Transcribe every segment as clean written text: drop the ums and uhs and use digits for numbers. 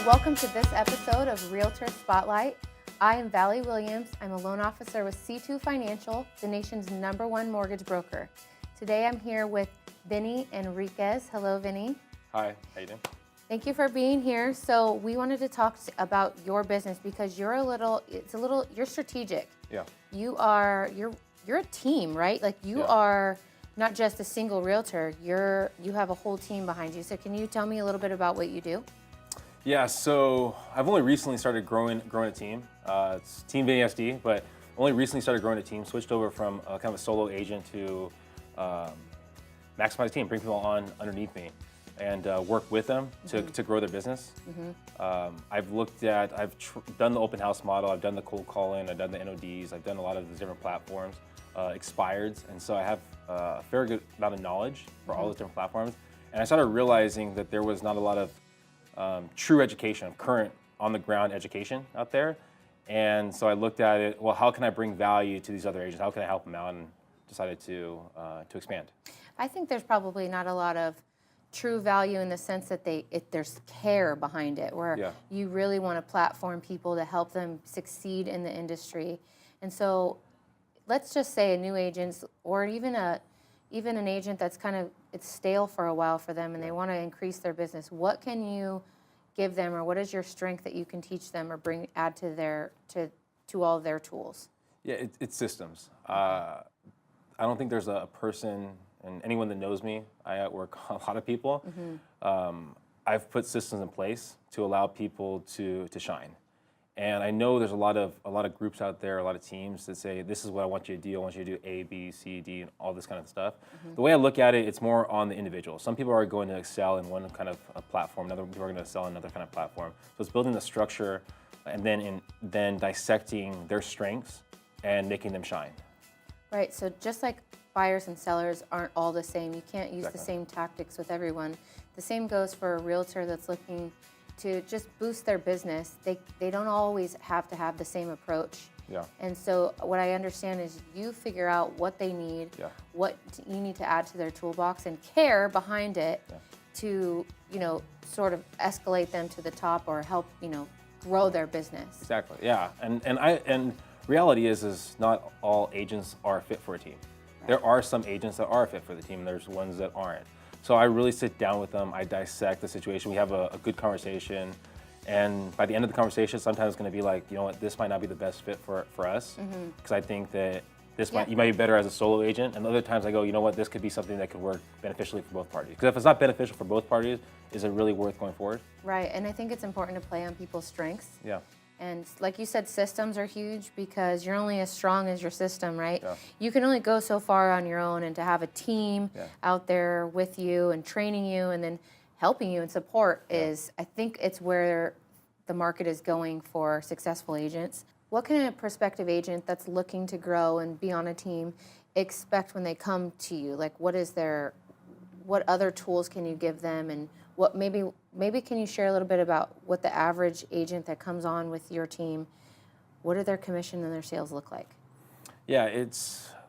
Welcome to this episode of Realtor Spotlight. I am Valli Williams. I'm a loan officer with C2 Financial, the nation's #1 mortgage broker. Today I'm here with Vinnie Enriquez. Hello, Vinnie. Hi, how you doing? Thank you for being here. So we wanted to talk about your business because you're you're strategic. Yeah. You're a team, right? Like you are not just a single realtor. You have a whole team behind you. So can you tell me a little bit about what you do? Yeah, so I've only recently started growing a team. It's Team Vinnie SD, but only recently started growing a team. Switched over from kind of a solo agent to maximize team, bring people on underneath me, and work with them to grow their business. I've done the open house model. I've done the cold calling. I've done the NODs. I've done a lot of the different platforms, expireds, and so I have a fair good amount of knowledge for all those different platforms. And I started realizing that there was not a lot of true education, current on-the-ground education out there. And so I looked at it, well, how can I bring value to these other agents? How can I help them out? And decided to expand. I think there's probably not a lot of true value in the sense that there's care behind it, where you really want to platform people to help them succeed in the industry. And so let's just say a new agent or even an agent that's it's stale for a while for them and they want to increase their business. What can you give them, or what is your strength that you can teach them or add to all their tools? Yeah, it's systems. I don't think there's a person, and anyone that knows me, I outwork a lot of people. I've put systems in place to allow people to shine. And I know there's a lot of groups out there, a lot of teams that say, this is what I want you to do. I want you to do A, B, C, D, and all this kind of stuff. The way I look at it, it's more on the individual. Some people are going to excel in one kind of a platform, other people are going to excel in another kind of platform. So it's building the structure and then dissecting their strengths and making them shine. Right, so just like buyers and sellers aren't all the same, you can't use the same tactics with everyone. The same goes for a realtor that's looking to just boost their business. They don't always have to have the same approach. Yeah. And so what I understand is you figure out what they need, what you need to add to their toolbox, and care behind it to, sort of escalate them to the top or help, grow their business. Exactly. Yeah. And reality is not all agents are fit for a team. Right. There are some agents that are fit for the team. There's ones that aren't. So I really sit down with them, I dissect the situation, we have a good conversation, and by the end of the conversation, sometimes it's going to be like, you know what, this might not be the best fit for us, because I think that you might be better as a solo agent, and other times I go, you know what, this could be something that could work beneficially for both parties. Because if it's not beneficial for both parties, is it really worth going forward? Right, and I think it's important to play on people's strengths. Yeah. And like you said, systems are huge because you're only as strong as your system, right? Yeah. You can only go so far on your own, and to have a team out there with you and training you and then helping you and support I think it's where the market is going for successful agents. What can a prospective agent that's looking to grow and be on a team expect when they come to you? Like what other tools can you give them, and what maybe can you share a little bit about what the average agent that comes on with your team, what do their commission and their sales look like? Yeah,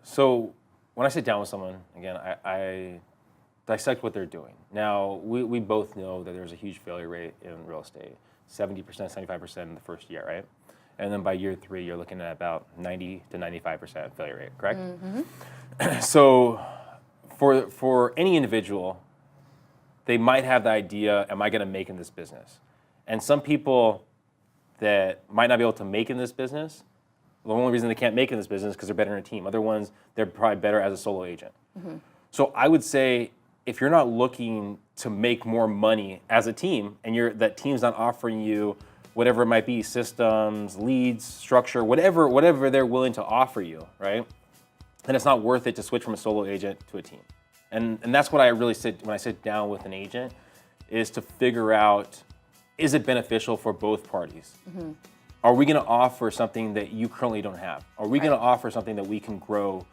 so when I sit down with someone, again, I dissect what they're doing. Now, we both know that there's a huge failure rate in real estate, 70%, 75% in the first year, right? And then by year 3, you're looking at about 90 to 95% failure rate, correct? So for any individual, they might have the idea, am I going to make in this business? And some people that might not be able to make in this business, the only reason they can't make in this business is because they're better in a team. Other ones, they're probably better as a solo agent. So I would say, if you're not looking to make more money as a team, and that team's not offering you whatever it might be, systems, leads, structure, whatever they're willing to offer you, right? Then it's not worth it to switch from a solo agent to a team. And that's what I really when I sit down with an agent, is to figure out, is it beneficial for both parties? Are we going to offer something that you currently don't have? Are we going to offer something that we can grow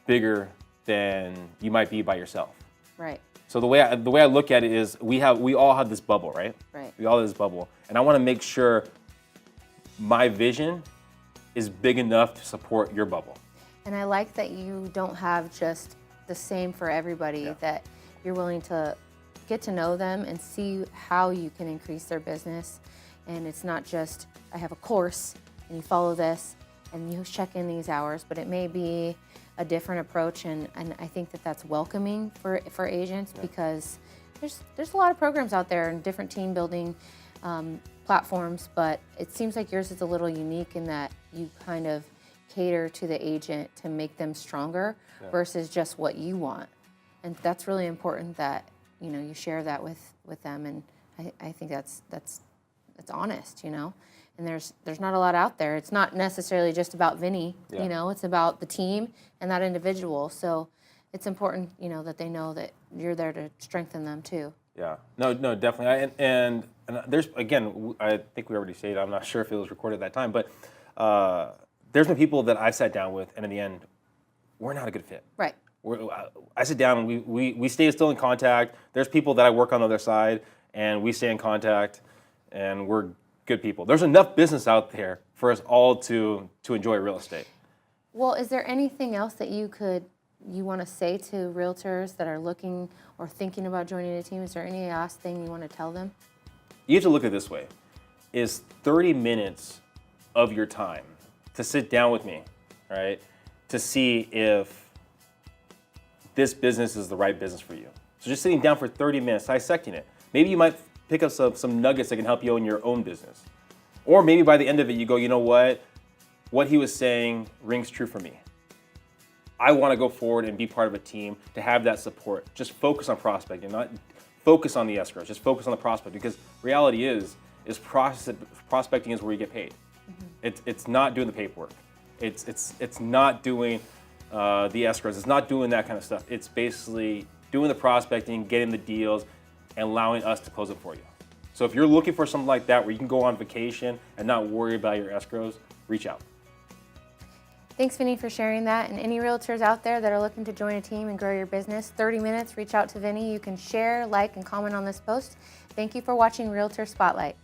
bigger than you might be by yourself? Right. So the way I look at it is, we all have this bubble, right? Right. We all have this bubble, and I want to make sure my vision is big enough to support your bubble. And I like that you don't have just the same for everybody, that you're willing to get to know them and see how you can increase their business. And it's not just, I have a course and you follow this and you check in these hours, but it may be a different approach. And I think that that's welcoming for agents, because there's a lot of programs out there and different team building platforms, but it seems like yours is a little unique in that you kind of cater to the agent to make them stronger versus just what you want. And that's really important that, you know, you share that with them. And I think that's honest, you know. And there's not a lot out there. It's not necessarily just about Vinnie, you know, it's about the team and that individual. So it's important, you know, that they know that you're there to strengthen them too. Yeah, no, definitely. And there's, again, I think we already stated, I'm not sure if it was recorded at that time, but there's been people that I sat down with, and in the end, we're not a good fit. Right. I sit down and we stay still in contact. There's people that I work on the other side, and we stay in contact, and we're good people. There's enough business out there for us all to enjoy real estate. Well, is there anything else that you want to say to realtors that are looking or thinking about joining a team? Is there any last thing you want to tell them? You have to look at it this way. Is 30 minutes of your time to sit down with me, right, to see if this business is the right business for you. So just sitting down for 30 minutes, dissecting it. Maybe you might pick up some nuggets that can help you in your own business. Or maybe by the end of it, you go, you know what he was saying rings true for me. I want to go forward and be part of a team to have that support. Just focus on prospecting, not focus on the escrows. Just focus on the prospect, because reality is prospecting is where you get paid. It's not doing the paperwork. It's not doing the escrows. It's not doing that kind of stuff. It's basically doing the prospecting, getting the deals, and allowing us to close it for you. So if you're looking for something like that where you can go on vacation and not worry about your escrows, reach out. Thanks, Vinnie, for sharing that. And any realtors out there that are looking to join a team and grow your business, 30 minutes, reach out to Vinnie. You can share, like, and comment on this post. Thank you for watching Realtor Spotlight.